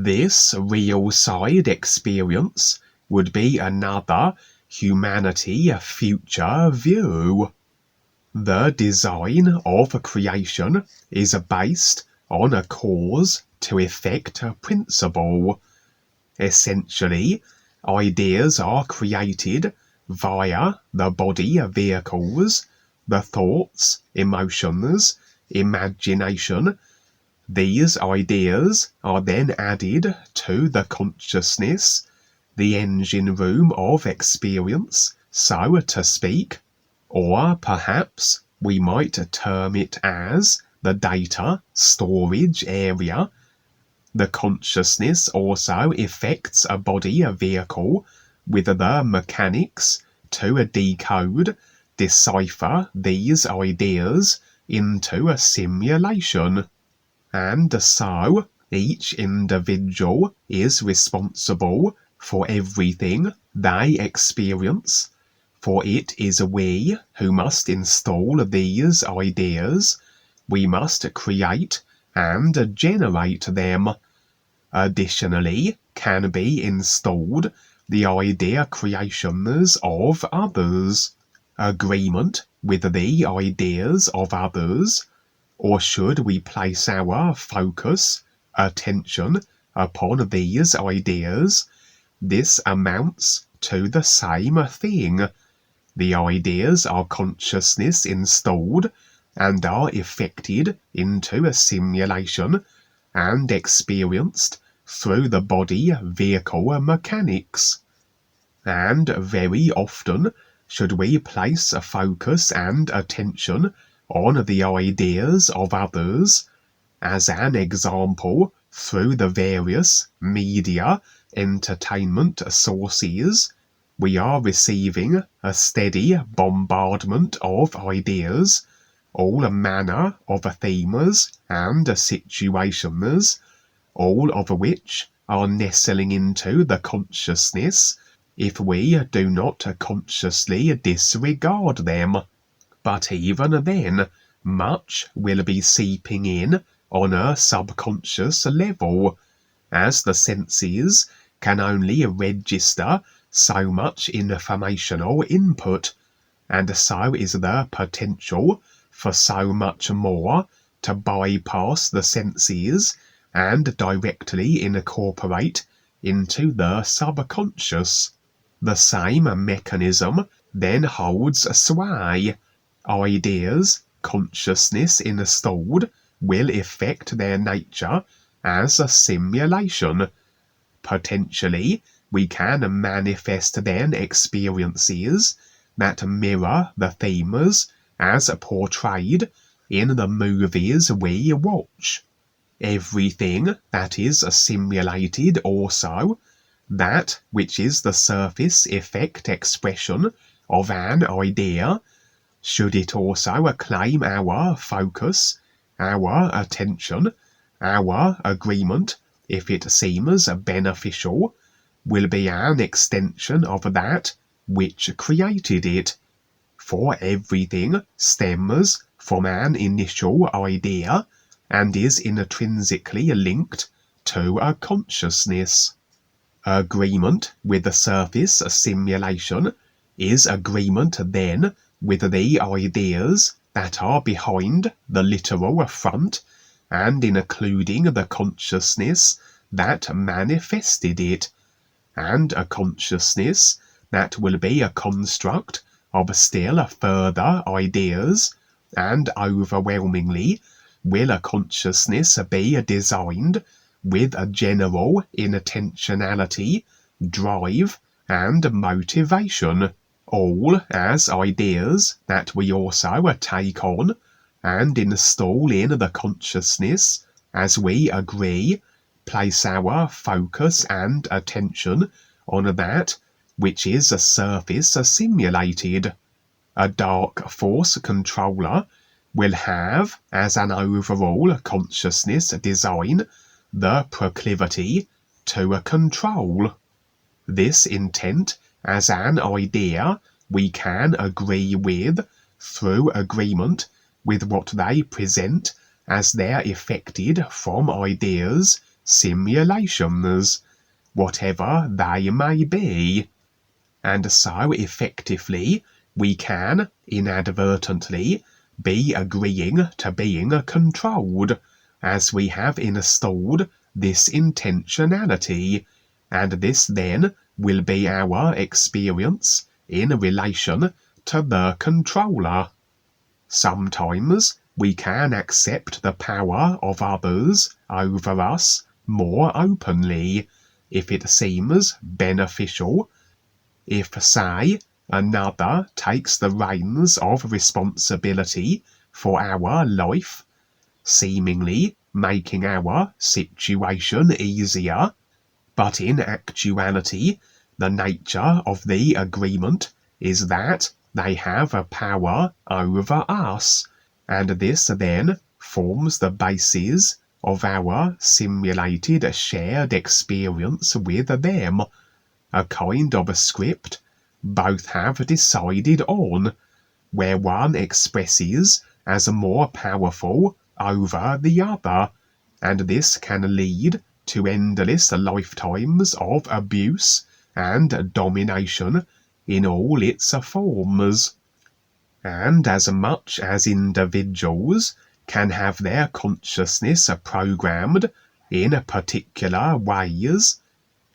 This real side experience would be another humanity future view. The design of creation is based on a cause-to-effect principle. Essentially, ideas are created via the body vehicles, the thoughts, emotions, imagination. These ideas are then added to the consciousness, the engine room of experience, so to speak, or perhaps we might term it as the data storage area. The consciousness also affects a body vehicle with the mechanics to decode, decipher these ideas into a simulation. And so, each individual is responsible for everything they experience, for it is we who must install these ideas. We must create and generate them. Additionally, can be installed the idea creations of others, agreement with the ideas of others. Or should we place our focus, attention upon these ideas? This amounts to the same thing. The ideas are consciousness installed and are effected into a simulation and experienced through the body vehicle mechanics. And very often should we place a focus and attention on the ideas of others. As an example, through the various media entertainment sources, we are receiving a steady bombardment of ideas, all manner of themes and situations, all of which are nestling into the consciousness if we do not consciously disregard them. But even then, much will be seeping in on a subconscious level, as the senses can only register so much informational input, and so is the potential for so much more to bypass the senses and directly incorporate into the subconscious. The same mechanism then holds sway. Ideas, consciousness installed, will affect their nature as a simulation. Potentially, we can manifest then experiences that mirror the themes as portrayed in the movies we watch. Everything that is simulated also, that which is the surface effect expression of an idea, should it also claim our focus, our attention, our agreement, if it seems beneficial, will be an extension of that which created it. For everything stems from an initial idea and is intrinsically linked to a consciousness. Agreement with the surface simulation is agreement then with the ideas that are behind the literal front and including the consciousness that manifested it, and a consciousness that will be a construct of still further ideas, and overwhelmingly will a consciousness be designed with a general intentionality, drive, and motivation, all as ideas that we also take on and install in the consciousness as we agree, place our focus and attention on that which is a surface simulated. A dark force controller will have as an overall consciousness design the proclivity to control. This intent as an idea we can agree with through agreement with what they present as their effected from ideas simulations, whatever they may be. And so effectively we can, inadvertently, be agreeing to being controlled, as we have installed this intentionality, and this then will be our experience in relation to the controller. Sometimes we can accept the power of others over us more openly, if it seems beneficial. If, say, another takes the reins of responsibility for our life, seemingly making our situation easier, but in actuality the nature of the agreement is that they have a power over us, and this then forms the basis of our simulated shared experience with them, a kind of a script both have decided on, where one expresses as more powerful over the other, and this can lead to endless lifetimes of abuse and domination in all its forms. And as much as individuals can have their consciousness programmed in particular ways,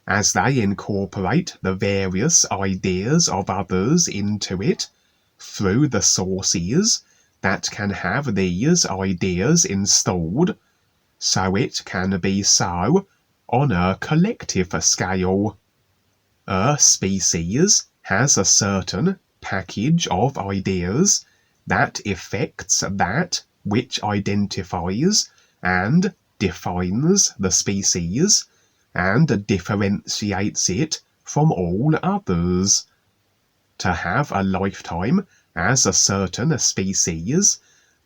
as they incorporate the various ideas of others into it through the sources that can have these ideas installed, so it can be so on a collective scale. A species has a certain package of ideas that effects that which identifies and defines the species and differentiates it from all others. To have a lifetime as a certain species,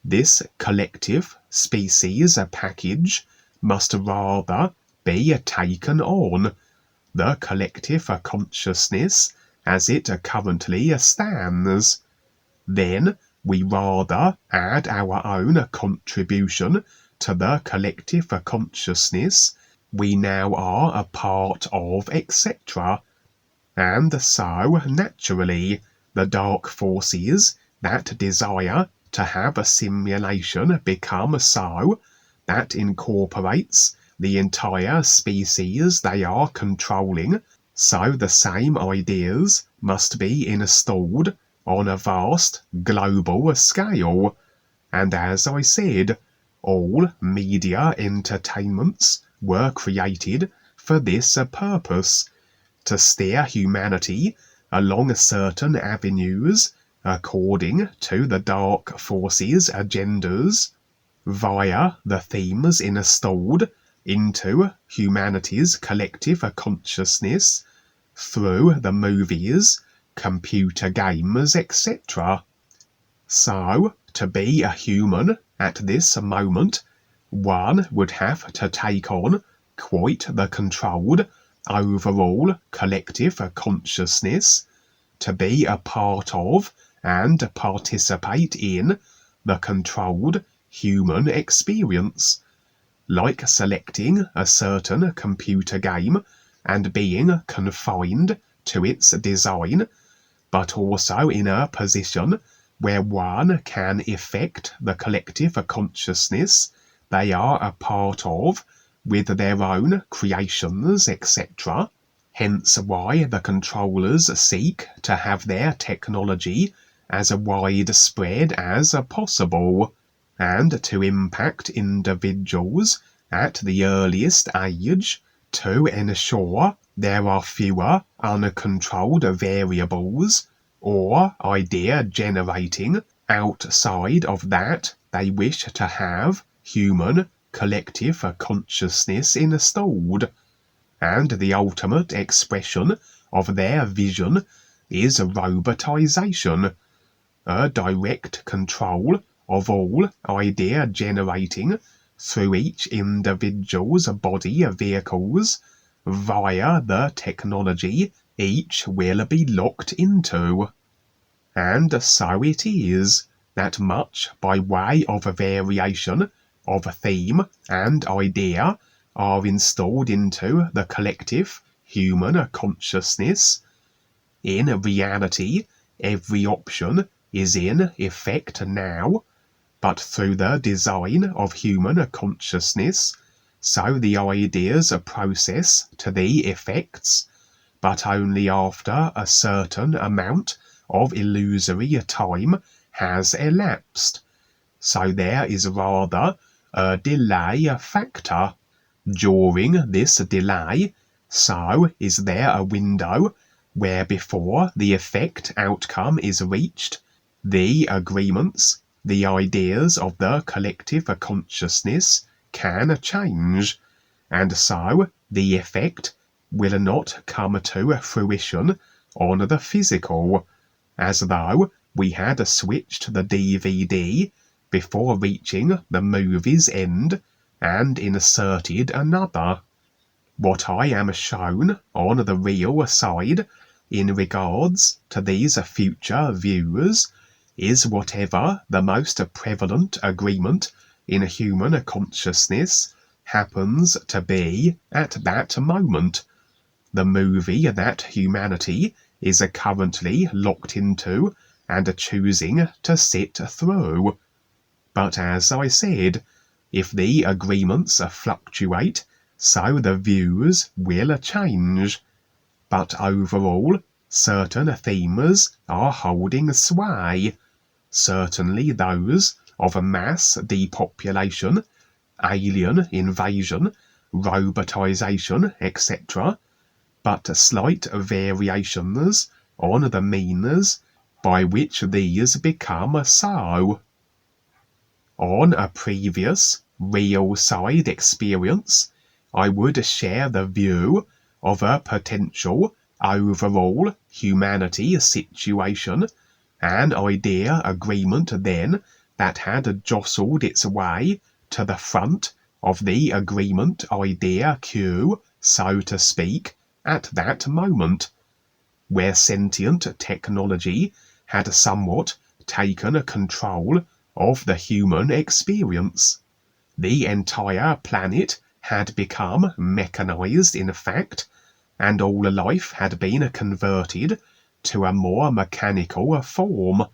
this collective species package must rather be taken on, the collective consciousness as it currently stands. Then we rather add our own contribution to the collective consciousness we now are a part of, etc. And so, naturally, the dark forces that desire to have a simulation become so that incorporates the entire species they are controlling, so the same ideas must be installed on a vast global scale. And as I said, all media entertainments were created for this purpose, to steer humanity along certain avenues according to the dark forces' agendas, via the themes installed into humanity's collective consciousness through the movies, computer games, etc. So, to be a human at this moment, one would have to take on quite the controlled overall collective consciousness, to be a part of and participate in the controlled human experience, like selecting a certain computer game and being confined to its design, but also in a position where one can effect the collective consciousness they are a part of with their own creations, etc. Hence why the controllers seek to have their technology as widespread as possible, and to impact individuals at the earliest age, to ensure there are fewer uncontrolled variables or idea generating outside of that they wish to have human collective consciousness installed, and the ultimate expression of their vision is robotization, a direct control of all idea generating through each individual's body vehicles via the technology each will be locked into. And so it is that, much by way of a variation of theme and idea, are installed into the collective human consciousness. In reality, every option is in effect now, but through the design of human consciousness, so the ideas process to the effects, but only after a certain amount of illusory time has elapsed. So there is rather a delay factor. During this delay, so is there a window where before the effect outcome is reached, the agreements, the ideas of the collective consciousness can change, and so the effect will not come to fruition on the physical, as though we had switched the DVD before reaching the movie's end and inserted another. What I am shown on the real side in regards to these future views is whatever the most prevalent agreement in human consciousness happens to be at that moment. The movie that humanity is currently locked into and choosing to sit through. But as I said, if the agreements fluctuate, so the views will change. But overall, certain themes are holding sway. Certainly those of mass depopulation, alien invasion, robotization, etc., but slight variations on the means by which these become so. On a previous real side experience, I would share the view of a potential overall humanity situation, an idea agreement then that had jostled its way to the front of the agreement idea queue, so to speak, at that moment, where sentient technology had somewhat taken control of the human experience. The entire planet had become mechanized, in fact, and all life had been converted to a more mechanical form.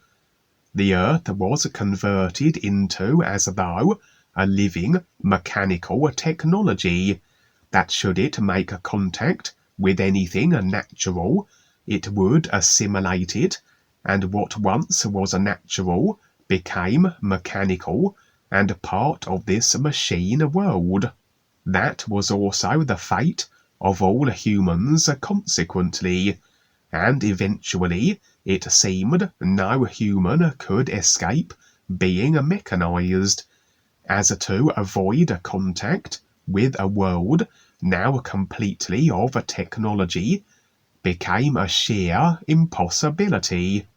The Earth was converted into as though a living mechanical technology, that should it make contact with anything natural, it would assimilate it, and what once was natural became mechanical and part of this machine world. That was also the fate of all humans consequently, and eventually it seemed no human could escape being mechanized, as to avoid contact with a world now completely of technology became a sheer impossibility.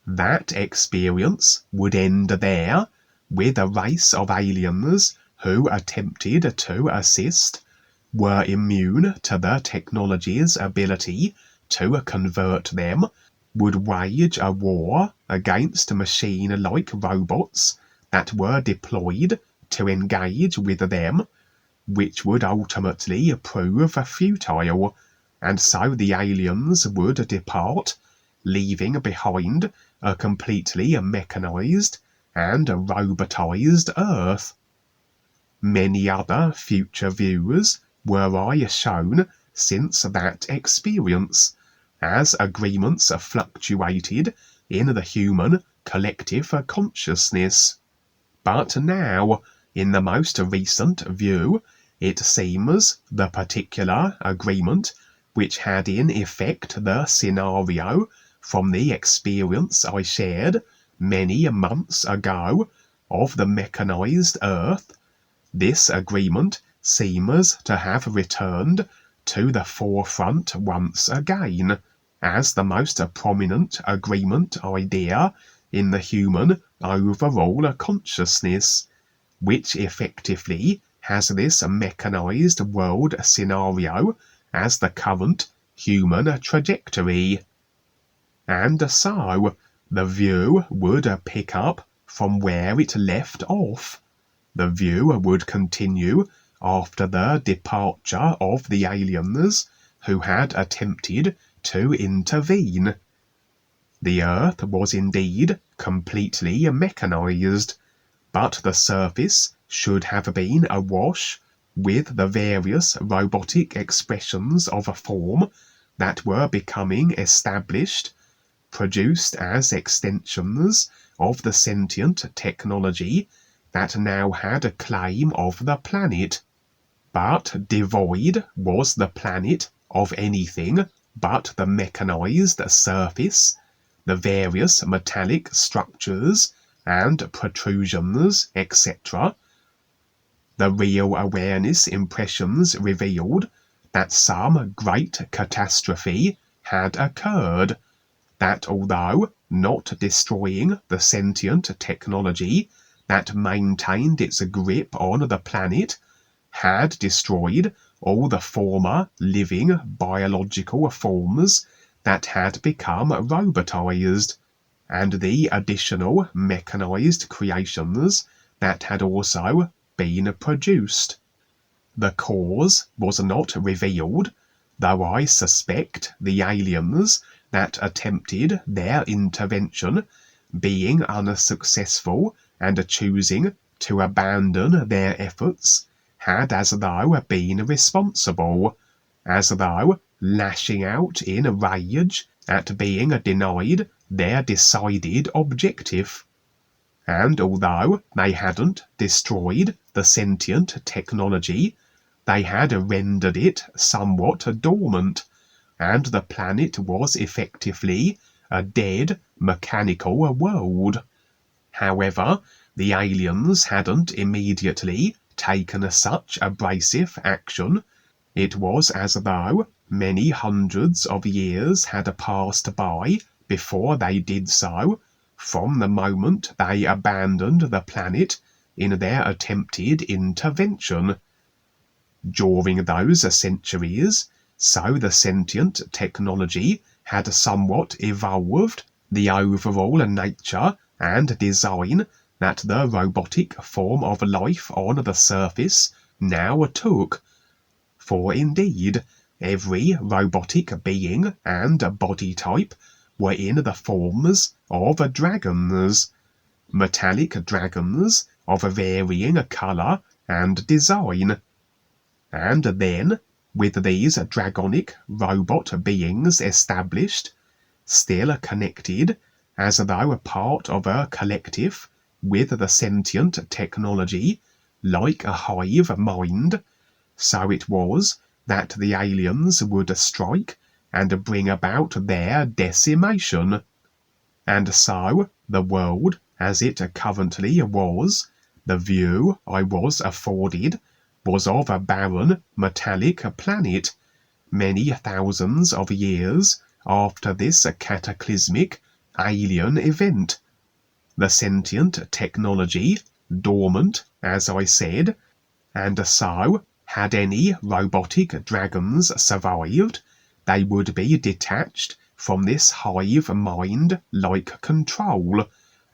That experience would end there, with a race of aliens who attempted to assist, were immune to the technology's ability to convert them, would wage a war against machine-like robots that were deployed to engage with them, which would ultimately prove futile, and so the aliens would depart, leaving behind a completely mechanized and robotized Earth. Many other future views were I shown since that experience, as agreements fluctuated in the human collective consciousness. But now, in the most recent view, it seems the particular agreement which had in effect the scenario from the experience I shared many months ago of the mechanized Earth, this agreement seems to have returned to the forefront once again, as the most prominent agreement idea in the human overall consciousness, which effectively has this mechanized world scenario as the current human trajectory. And so, the view would pick up from where it left off. The view would continue after the departure of the aliens who had attempted to intervene. The Earth was indeed completely mechanized, but the surface should have been awash with the various robotic expressions of a form that were becoming established, produced as extensions of the sentient technology that now had a claim of the planet. But devoid was the planet of anything but the mechanized surface, the various metallic structures and protrusions, etc. The real awareness impressions revealed that some great catastrophe had occurred, that although not destroying the sentient technology that maintained its grip on the planet, had destroyed all the former living biological forms that had become robotized, and the additional mechanized creations that had also been produced. The cause was not revealed, though I suspect the aliens that attempted their intervention, being unsuccessful and choosing to abandon their efforts, had as though been responsible, as though lashing out in rage at being denied their decided objective. And although they hadn't destroyed the sentient technology, they had rendered it somewhat dormant, and the planet was effectively a dead mechanical world. However, the aliens hadn't immediately taken such abrasive action. It was as though many hundreds of years had passed by before they did so, from the moment they abandoned the planet in their attempted intervention. During those centuries, so the sentient technology had somewhat evolved the overall nature and design that the robotic form of life on the surface now took. For indeed, every robotic being and body type were in the forms of dragons, metallic dragons of varying colour and design. And then, with these dragonic robot beings established, still connected as though a part of a collective with the sentient technology, like a hive mind, so it was that the aliens would strike and bring about their decimation. And so the world as it currently was, the view I was afforded, was of a barren metallic planet, many thousands of years after this cataclysmic alien event. The sentient technology dormant, as I said, and so, had any robotic dragons survived, they would be detached from this hive mind-like control,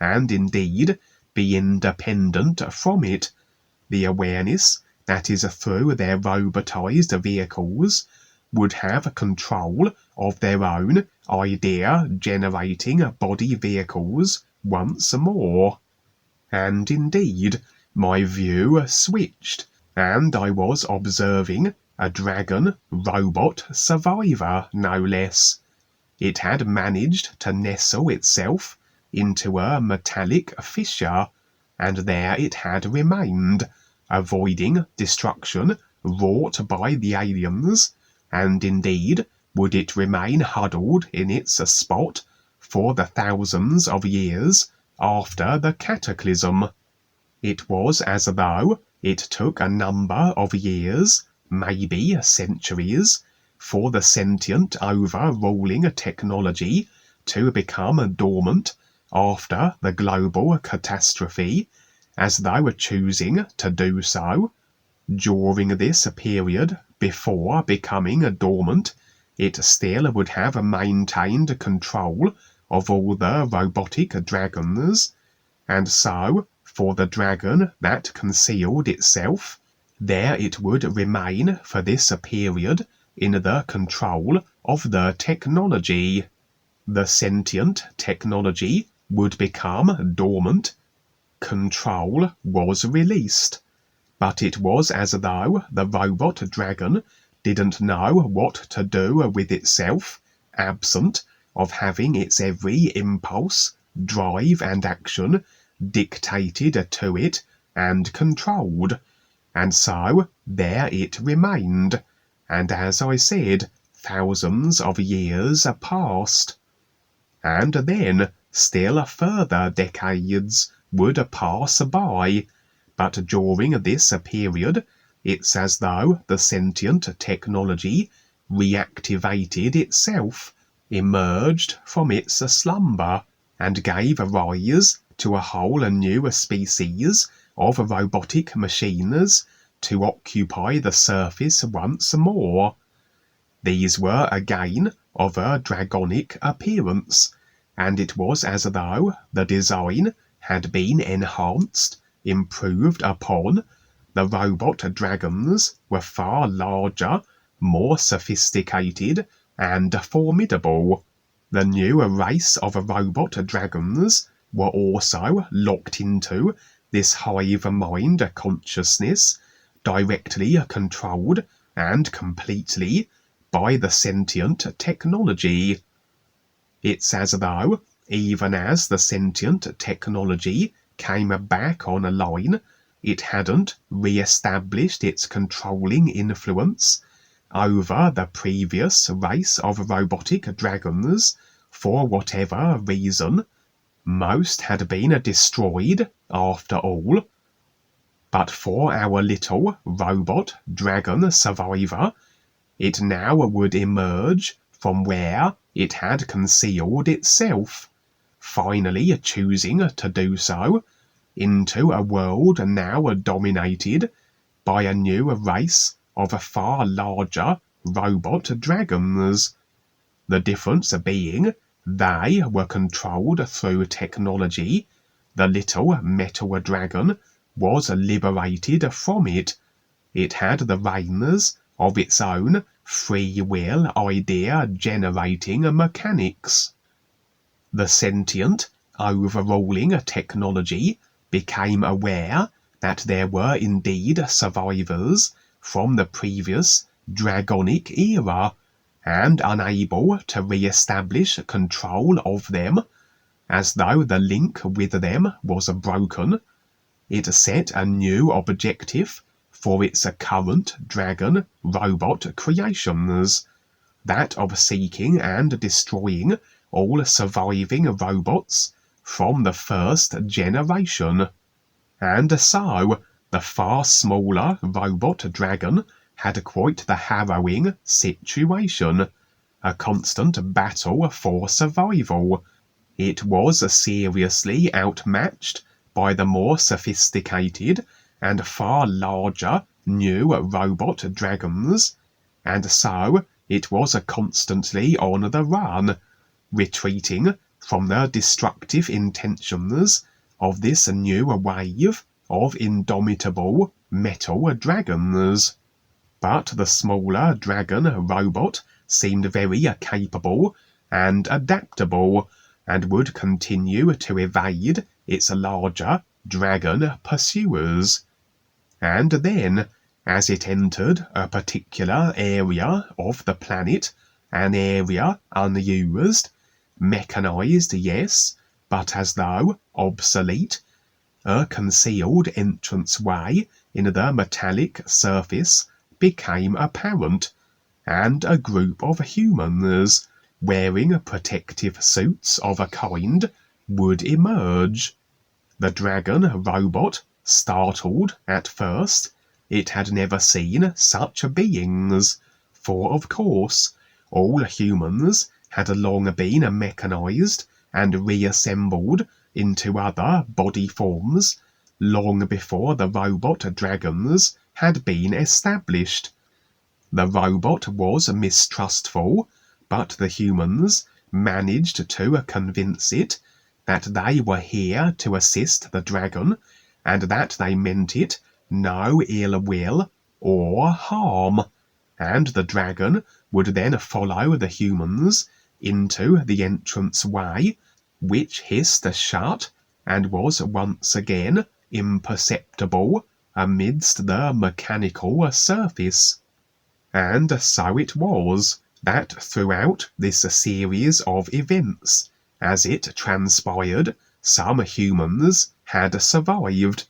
and indeed be independent from it. The awareness that is through their robotized vehicles would have control of their own idea-generating body vehicles once more. And indeed, my view switched, and I was observing a dragon robot survivor, no less. It had managed to nestle itself into a metallic fissure, and there it had remained, avoiding destruction wrought by the aliens, and indeed would it remain huddled in its spot for the thousands of years after the cataclysm. It was as though it took a number of years, maybe centuries, for the sentient overruling technology to become dormant after the global catastrophe, as though choosing to do so. During this period before becoming dormant, it still would have maintained control of all the robotic dragons, and so, for the dragon that concealed itself, there it would remain for this period in the control of the technology. The sentient technology would become dormant. Control was released. But it was as though the robot dragon didn't know what to do with itself, absent of having its every impulse, drive, and action dictated to it and controlled. And so there it remained, and as I said, thousands of years passed. And then still further decades would pass by, but during this period it's as though the sentient technology reactivated itself, emerged from its slumber, and gave rise to a whole new species of robotic machines to occupy the surface once more. These were again of a dragonic appearance, and it was as though the design had been enhanced, improved upon. The robot dragons were far larger, more sophisticated, and formidable. The new race of robot dragons were also locked into this hive mind consciousness, directly controlled and completely by the sentient technology. It's as though, even as the sentient technology came back on a line, it hadn't re-established its controlling influence over the previous race of robotic dragons for whatever reason. Most had been destroyed after all. But for our little robot dragon survivor, it now would emerge from where it had concealed itself, finally choosing to do so, into a world now dominated by a new race of far larger robot dragons. The difference being they were controlled through technology. The little metal dragon was liberated from it. It had the reins of its own free will idea generating mechanics. The sentient, overruling technology became aware that there were indeed survivors from the previous dragonic era, and unable to re-establish control of them, as though the link with them was broken, it set a new objective for its current dragon robot creations, that of seeking and destroying all surviving robots from the first generation. And so the far smaller robot dragon had quite the harrowing situation, a constant battle for survival. It was seriously outmatched by the more sophisticated and far larger new robot dragons, and so it was constantly on the run, retreating from the destructive intentions of this new wave of indomitable metal dragons. But the smaller dragon robot seemed very capable and adaptable, and would continue to evade its larger dragon pursuers. And then, as it entered a particular area of the planet, an area unused, mechanized, yes, but as though obsolete, a concealed entranceway in the metallic surface became apparent, and a group of humans, wearing protective suits of a kind, would emerge. The dragon robot, startled at first, it had never seen such beings, for of course all humans had long been mechanized and reassembled into other body forms long before the robot dragons had been established. The robot was mistrustful, but the humans managed to convince it that they were here to assist the dragon, and that they meant it no ill will or harm, and the dragon would then follow the humans into the entrance way, which hissed shut and was once again imperceptible amidst the mechanical surface. And so it was that throughout this series of events, as it transpired, some humans had survived.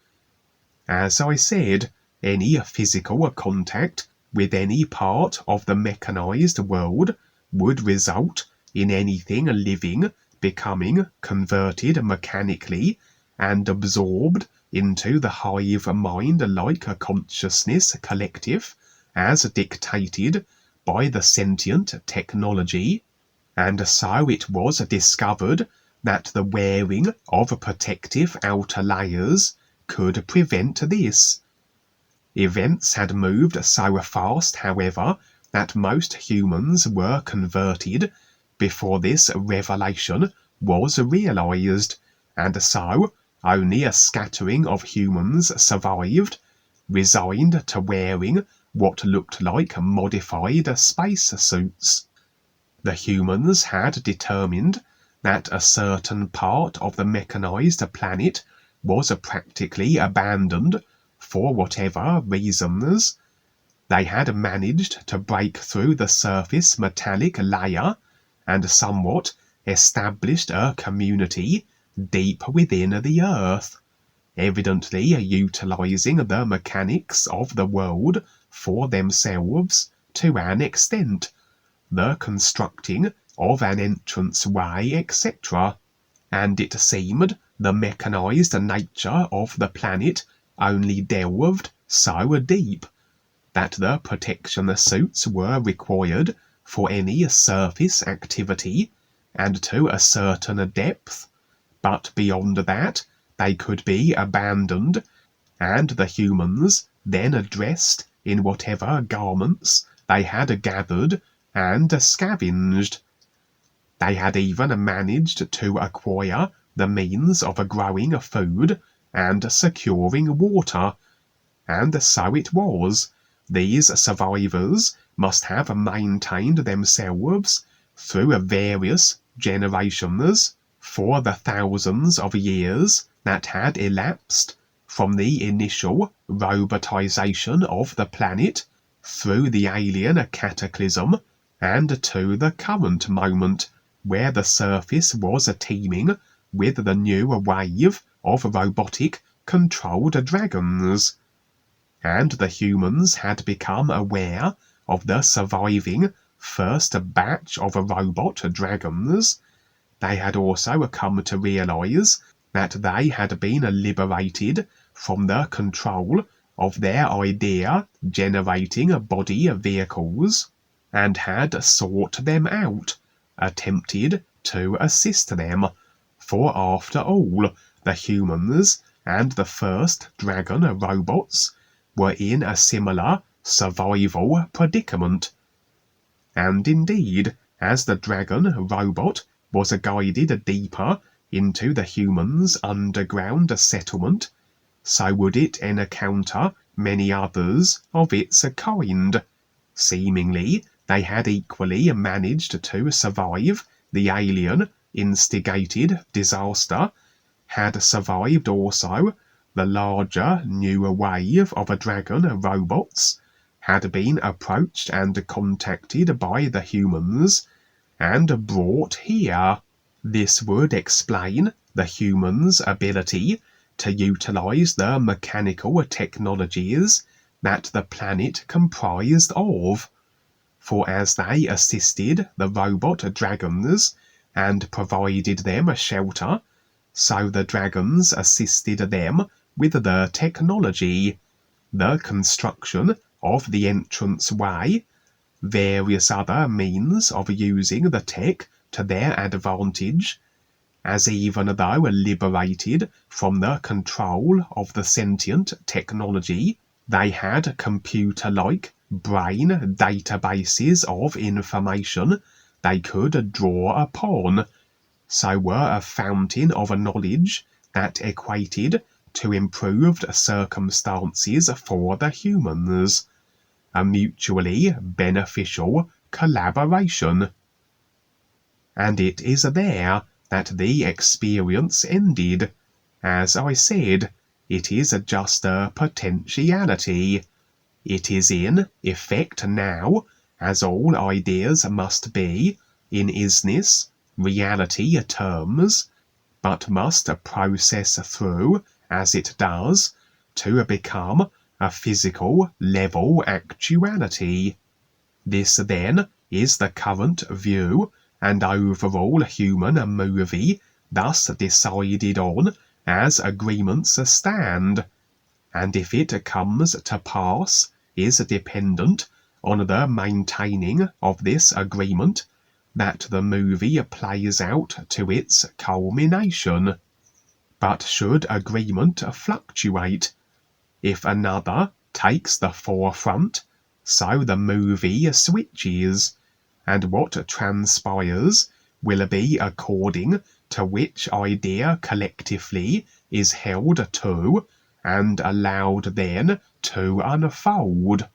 As I said, any physical contact with any part of the mechanized world would result in anything living becoming converted mechanically and absorbed into the hive mind like a consciousness collective as dictated by the sentient technology. And so it was discovered that the wearing of protective outer layers could prevent this. Events had moved so fast, however, that most humans were converted before this revelation was realized, and so only a scattering of humans survived, resigned to wearing what looked like modified spacesuits. The humans had determined that a certain part of the mechanized planet was practically abandoned for whatever reasons. They had managed to break through the surface metallic layer and somewhat established a community deep within the earth, evidently utilizing the mechanics of the world for themselves to an extent, the constructing of an entrance-way, etc. And it seemed the mechanized nature of the planet only delved so deep that the protection suits were required for any surface activity and to a certain depth, but beyond that they could be abandoned, and the humans then dressed in whatever garments they had gathered and scavenged. They had even managed to acquire the means of growing food and securing water, and so it was. These survivors must have maintained themselves through various generations for the thousands of years that had elapsed from the initial robotization of the planet through the alien cataclysm and to the current moment where the surface was teeming with the new wave of robotic controlled dragons. And the humans had become aware of the surviving first batch of robot dragons. They had also come to realize that they had been liberated from the control of their idea-generating body vehicles, and had sought them out, attempted to assist them, for after all, the humans and the first dragon robots were in a similar survival predicament. And indeed, as the dragon robot was guided deeper into the humans' underground settlement, so would it encounter many others of its kind. Seemingly, they had equally managed to survive the alien-instigated disaster, had survived also the larger new wave of dragon robots, had been approached and contacted by the humans, and brought here. This would explain the humans' ability to utilize the mechanical technologies that the planet comprised of. For as they assisted the robot dragons and provided them shelter, so the dragons assisted them with the technology, the construction of the entrance way, various other means of using the tech to their advantage, as even though liberated from the control of the sentient technology, they had computer-like brain databases of information they could draw upon, so were a fountain of knowledge that equated to improved circumstances for the humans, a mutually beneficial collaboration. And it is there that the experience ended. As I said, it is just a potentiality. It is in effect now, as all ideas must be, in isness, reality terms, but must process through, as it does, to become a physical level actuality. This then is the current view and overall human movie thus decided on as agreements stand, and if it comes to pass is dependent on the maintaining of this agreement that the movie plays out to its culmination. But should agreement fluctuate, if another takes the forefront, so the movie switches, and what transpires will be according to which idea collectively is held to and allowed then to unfold.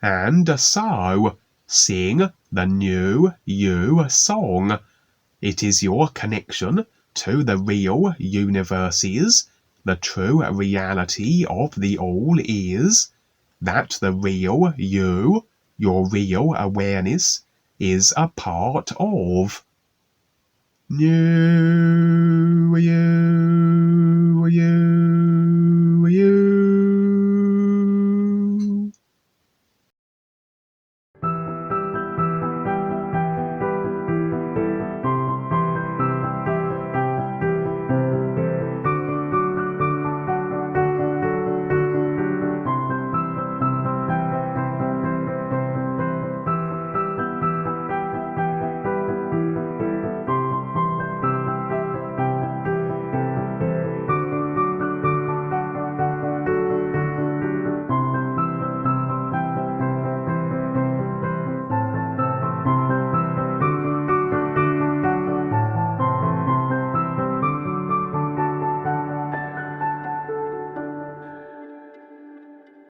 And so, sing the new you song. It is your connection to the real universes. The true reality of the all is that the real you, your real awareness, is a part of. New you.